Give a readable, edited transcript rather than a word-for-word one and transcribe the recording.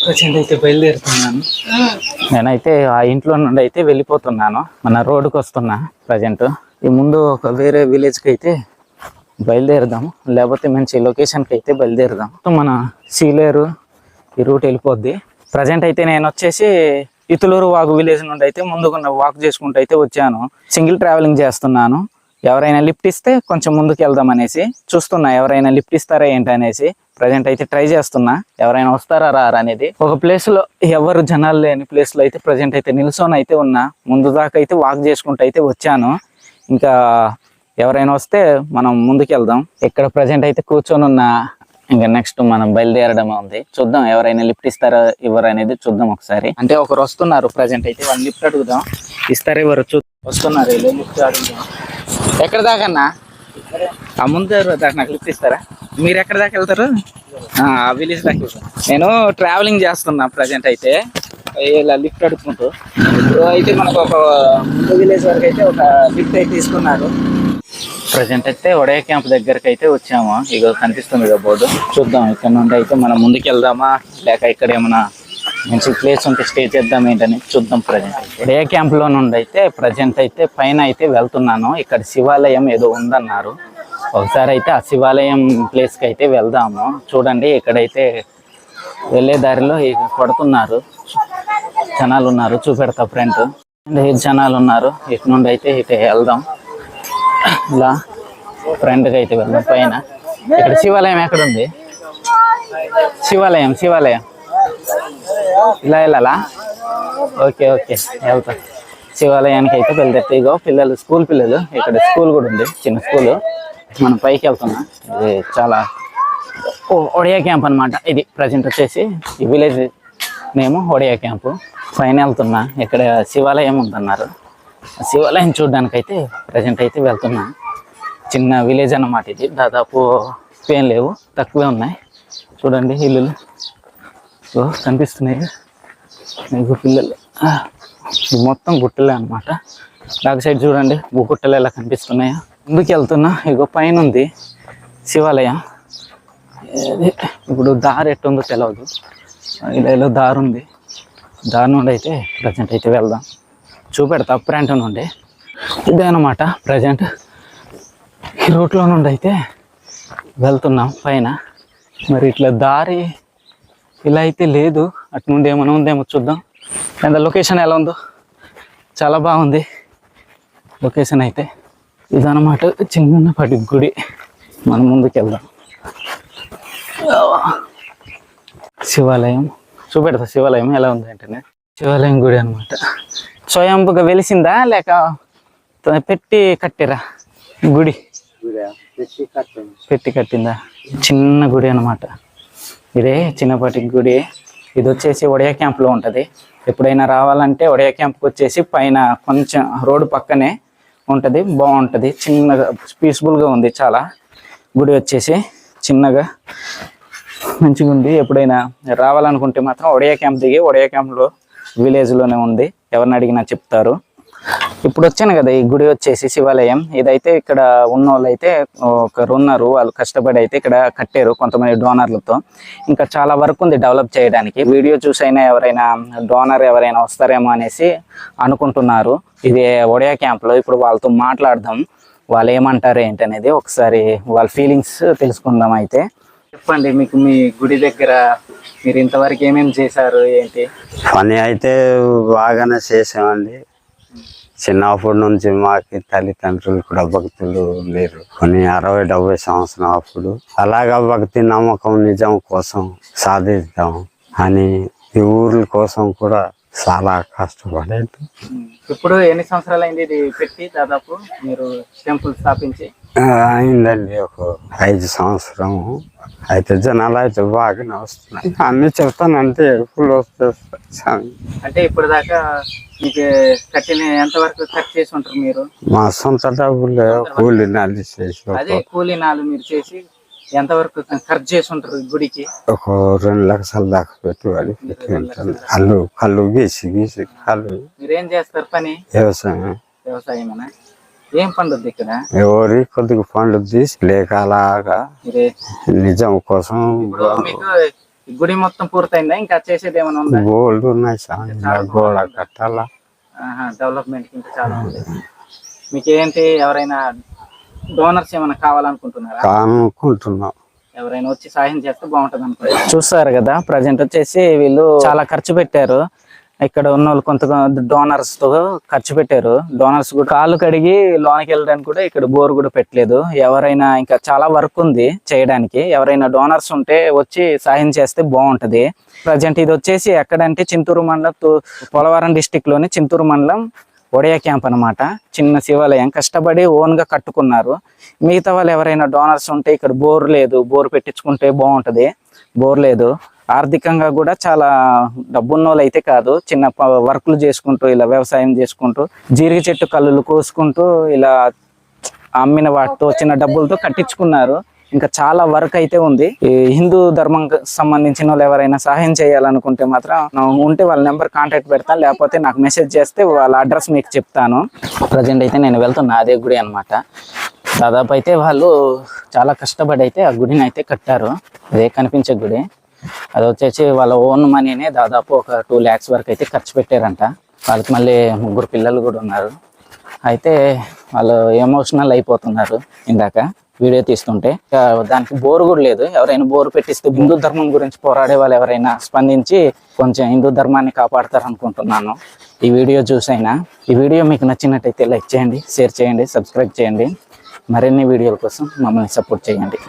Present అయితే బయలుదేరుతున్నాను. నేనైతే ఆ ఇంట్లో నుండి అయితే వెళ్ళిపోతున్నాను. మన రోడ్డుకి వస్తున్నా. ప్రజెంట్ ఈ ముందు ఒక వేరే విలేజ్కి అయితే బయలుదేరదాం, లేకపోతే మంచి లొకేషన్కి అయితే బయలుదేరదాం. మన సీలేరు ఈ రూట్ వెళ్ళిపోద్ది. ప్రజెంట్ అయితే నేను వచ్చేసి ఇతులూరు వాగు విలేజ్ నుండి అయితే ముందుకున్న వాక్ చేసుకుంటూ అయితే వచ్చాను. సింగిల్ ట్రావెలింగ్ చేస్తున్నాను. ఎవరైనా లిఫ్ట్ ఇస్తే కొంచెం ముందుకు వెళ్దాం అనేసి చూస్తున్నా. ఎవరైనా లిఫ్ట్ ఇస్తారా ఏంటి అనేసి ప్రజెంట్ అయితే ట్రై చేస్తున్నా. ఎవరైనా వస్తారా రారా అనేది. ఒక ప్లేస్ లో ఎవరు జనాలు లేని ప్లేస్ లో అయితే ప్రజెంట్ అయితే నిల్చొని అయితే ఉన్నా. ముందు దాకా అయితే వాక్ చేసుకుంటూ అయితే వచ్చాను. ఇంకా ఎవరైనా వస్తే మనం ముందుకు వెళ్దాం. ఇక్కడ ప్రజెంట్ అయితే కూర్చొని ఉన్నా. ఇంకా నెక్స్ట్ మనం బయలుదేరడం ఉంది. చూద్దాం ఎవరైనా లిఫ్ట్ ఇస్తారా ఇవ్వరు అనేది చూద్దాం ఒకసారి. అంటే ఒకరు వస్తున్నారు ప్రజెంట్ అయితే. వాళ్ళు లిఫ్ట్ అడుగుదాం. ఇస్తారా ఇవ్వరు వస్తున్నారు. లిఫ్ట్ అడుగుదాం. ఎక్కడ దాకన్నా? ఆ ముందు దాకా నాకు లిఫ్ట్ ఇస్తారా? మీరు ఎక్కడ దాకా వెళ్తారు? ఆ విలేజ్ దాకా వెళ్తాను. నేను ట్రావెలింగ్ చేస్తున్నా ప్రజెంట్ అయితే. ఇలా లిఫ్ట్ అడుగుకుంటూ అయితే మనకు ఒక విలేజ్ వరకు అయితే ఒక లిఫ్ట్ అయితే తీసుకున్నారు. ప్రజెంట్ అయితే ఒడయ క్యాంప్ దగ్గరకు అయితే వచ్చాము. ఇక కనిపిస్తుంది కదా బోర్డు. చూద్దాం ఇక్కడ నుండి అయితే మనం ముందుకు వెళ్దామా, లేక ఇక్కడ ఏమైనా మంచి ప్లేస్ ఉంటే స్టే చేద్దాం ఏంటని చూద్దాం. ప్రజెంట్ ఒడయ క్యాంప్ లో నుండి అయితే ప్రజెంట్ అయితే పైన అయితే వెళ్తున్నాను. ఇక్కడ శివాలయం ఏదో ఉందన్నారు. ఒకసారి అయితే ఆ శివాలయం ప్లేస్కి అయితే వెళ్దాము. చూడండి ఇక్కడైతే వెళ్ళే దారిలో కొడుతున్నారు. జనాలు ఉన్నారు. చూపెడతా ఫ్రంట్. జనాలు ఉన్నారు. ఇటు నుండి అయితే ఇటు వెళ్దాం. ఇలా ఫ్రంట్కి అయితే వెళ్దాం. పైన ఇక్కడ శివాలయం ఎక్కడ ఉంది? శివాలయం ఇలా వెళ్ళాలా? ఓకే వెళ్తా. శివాలయానికి అయితే వెళ్తే ఇగో పిల్లలు, స్కూల్ పిల్లలు. ఇక్కడ స్కూల్ కూడా ఉంది, చిన్న స్కూల్. మనం పైకి వెళ్తున్నా. ఇది చాలా ఒడియా క్యాంప్ అనమాట. ఇది ప్రజెంట్ వచ్చేసి ఈ విలేజ్ నేము ఒడియా క్యాంపు. పైన వెళ్తున్నా. ఇక్కడ శివాలయం ఉందన్నారు. శివాలయం చూడడానికి అయితే ప్రజెంట్ అయితే వెళ్తున్నా. చిన్న విలేజ్ అన్నమాట ఇది. దాదాపు ఏం లేవు, తక్కువే ఉన్నాయి. చూడండి ఇల్లులు కనిపిస్తున్నాయి మీకు పిల్లలు. ఇది మొత్తం గుట్టలే అనమాట. బ్యాక్ సైడ్ చూడండి గుట్టలు ఎలా కనిపిస్తున్నాయా. ముందుకు వెళ్తున్నా. ఇగో పైన ఉంది శివాలయం. ఇప్పుడు దారి ఎట్టుందో తెలియదు. ఇలా దారి ఉంది. దారి నుండి అయితే ప్రజెంట్ అయితే వెళ్దాం. చూపెడతా ఫ్రంట్ నుండి. ఇదే అనమాట ప్రజెంట్ ఈ రూట్లో నుండి అయితే వెళ్తున్నాం పైన. మరి ఇట్లా దారి ఇలా అయితే లేదు. అటు నుండి ఏమైనా ఉందేమో చూద్దాం. లేదా లొకేషన్ ఎలా ఉందో. చాలా బాగుంది లొకేషన్ అయితే. ఇదనమాట చిన్నపాటి గుడి. మనం ముందుకు వెళ్దాం. శివాలయం చూపెడతా. శివాలయం ఎలా ఉంది అంటే శివాలయం గుడి అనమాట. స్వయంపుగా వెలిసిందా లేక పెట్టి కట్టిరా? గుడి పెట్టి కట్టిందా? చిన్న గుడి అనమాట. ఇదే చిన్నపాటి గుడి. ఇది వచ్చేసి ఒడియా క్యాంప్లో ఉంటుంది. ఎప్పుడైనా రావాలంటే ఒడియా క్యాంప్కి వచ్చేసి పైన కొంచెం రోడ్డు పక్కనే ఉంటుంది. బాగుంటుంది. చిన్నగా పీస్ఫుల్గా ఉంది చాలా. గుడి వచ్చేసి చిన్నగా మంచిగా ఉంది. ఎప్పుడైనా రావాలనుకుంటే మాత్రం ఒడియా క్యాంప్ దిగి ఒడియా క్యాంప్లో విలేజ్లోనే ఉంది. ఎవరిని అడిగినా చెప్తారు. ఇప్పుడు వచ్చాను కదా ఈ గుడి వచ్చేసి శివాలయం. ఇదైతే ఇక్కడ ఉన్న వాళ్ళు అయితే ఒకరు ఉన్నారు. వాళ్ళు కష్టపడి అయితే ఇక్కడ కట్టారు కొంతమంది డోనర్లతో. ఇంకా చాలా వరకు ఉంది డెవలప్ చేయడానికి. వీడియో చూసైనా ఎవరైనా డోనర్ ఎవరైనా వస్తారేమో అనేసి అనుకుంటున్నారు. ఇది ఒడియా క్యాంప్లో. ఇప్పుడు వాళ్ళతో మాట్లాడదాం. వాళ్ళు ఏమంటారు ఏంటనేది ఒకసారి వాళ్ళ ఫీలింగ్స్ తెలుసుకుందాం. అయితే చెప్పండి, మీకు మీ గుడి దగ్గర మీరు ఇంతవరకు ఏమేమి చేశారు ఏంటి? పని అయితే బాగానే చేసామండి. చిన్నప్పటి నుంచి మాకి తల్లిదండ్రులు కూడా భక్తులు లేరు. కొన్ని 60-70 సంవత్సరం అప్పుడు అలాగా భక్తి నమ్మకం నిజం కోసం సాధిద్దాం అని ఈ ఊర్ల కోసం కూడా చాలా కష్టపడేది. ఇప్పుడు ఎన్ని సంవత్సరాలు అయింది ఇది పెట్టి? దాదాపు మీరు టెంపుల్ స్థాపించి అయిందండి ఒక 5 సంవత్సరం. అయితే జనాలు అయితే బాగానే వస్తున్నాయి. అన్ని చెప్తానంటే ఎప్పుడు వస్తాయి. అంటే ఇప్పుడు దాకా మీకు కట్టిన ఎంతవరకు ఖర్చు చేసి ఉంటారు మీరు? మా సొంత డబ్బులు కూలి నాలు చేసి. అదే కూలీ నాలు మీరు చేసి ఎంతవరకు ఖర్చు చేసి ఉంటారు గుడికి? ఒక 2 లక్షల దాకా పెట్టుబడి పెట్టి ఉంటాను. కళ్ళు గీసి కళ్ళు. మీరేం చేస్తారు పని? వ్యవసాయమేనా? ఏం పండుద్ది ఇక్కడ? ఎవరి కొద్దిగా పండుద్ది లేక అలాగా నిజం కోసం. మీకు ఈ గుడి మొత్తం పూర్తయిందా ఇంకా చేసేది ఏమైనా ఉందా? గోల్డ్ ఉన్నాయి సార్, ఇంకా గోడ కట్టాలా. డెవలప్మెంట్ ఇంకా చాలా ఉంది. మీకు ఏంటి ఎవరైనా డోనర్స్ ఏమైనా కావాలనుకుంటున్నారా? కానుకుంటున్నాం. ఎవరైనా వచ్చి సాయం చేస్తే బాగుంటది అనుకుంటున్నా. చూస్తారు కదా ప్రజెంట్ వచ్చేసి వీళ్ళు చాలా ఖర్చు పెట్టారు. ఇక్కడ ఉన్న వాళ్ళు కొంత డోనర్స్ తో ఖర్చు పెట్టారు. డోనర్స్ కూడా కాళ్ళు కడిగి లోనికి వెళ్ళడానికి కూడా ఇక్కడ బోర్ కూడా పెట్టలేదు. ఎవరైనా ఇంకా చాలా వర్క్ ఉంది చేయడానికి. ఎవరైనా డోనర్స్ ఉంటే వచ్చి సాయం చేస్తే బాగుంటది. ప్రజెంట్ ఇది వచ్చేసి ఎక్కడంటే చింతూరు మండలం, పోలవరం డిస్టిక్ లోని చింతూరు మండలం ఒడియా క్యాంప్ అన్నమాట. చిన్న శివాలయం కష్టపడి ఓన్ గా కట్టుకున్నారు. మిగతా వాళ్ళు ఎవరైనా డోనర్స్ ఉంటే ఇక్కడ బోర్ లేదు, బోర్ పెట్టించుకుంటే బాగుంటది. బోర్ లేదు. ఆర్థికంగా కూడా చాలా డబ్బున్న వాళ్ళు అయితే కాదు, చిన్న వర్క్లు చేసుకుంటూ ఇలా వ్యవసాయం చేసుకుంటూ జీరిగ చెట్టు కల్లులు కోసుకుంటూ ఇలా అమ్మిన వాటితో చిన్న డబ్బులతో కట్టించుకున్నారు. ఇంకా చాలా వర్క్ అయితే ఉంది. ఈ హిందూ ధర్మం సంబంధించిన వాళ్ళు ఎవరైనా సహాయం చేయాలనుకుంటే మాత్రం ఉంటే వాళ్ళ నెంబర్ కాంటాక్ట్ పెడతాను, లేకపోతే నాకు మెసేజ్ చేస్తే వాళ్ళ అడ్రస్ మీకు చెప్తాను. ప్రజెంట్ అయితే నేను వెళ్తున్నా అదే గుడి అనమాట. దాదాపు అయితే వాళ్ళు చాలా కష్టపడి అయితే ఆ గుడిని అయితే కట్టారు. అదే కనిపించే గుడి. అది వచ్చేసి వాళ్ళ ఓన్ మనీనే దాదాపు ఒక 2 lakhs వరకు అయితే ఖర్చు పెట్టారంట. వాళ్ళకి మళ్ళీ 3 పిల్లలు కూడా ఉన్నారు. అయితే వాళ్ళు ఎమోషనల్ అయిపోతున్నారు ఇందాక వీడియో తీస్తుంటే. దానికి బోర్ కూడా లేదు. ఎవరైనా బోర్ పెట్టిస్తే హిందూ ధర్మం గురించి పోరాడే వాళ్ళు ఎవరైనా స్పందించి కొంచెం హిందూ ధర్మాన్ని కాపాడతారు అనుకుంటున్నాను. ఈ వీడియో చూసైనా ఈ వీడియో మీకు నచ్చినట్టయితే లైక్ చేయండి, షేర్ చేయండి, సబ్స్క్రైబ్ చేయండి. మరిన్ని వీడియోల కోసం మమ్మల్ని సపోర్ట్ చేయండి.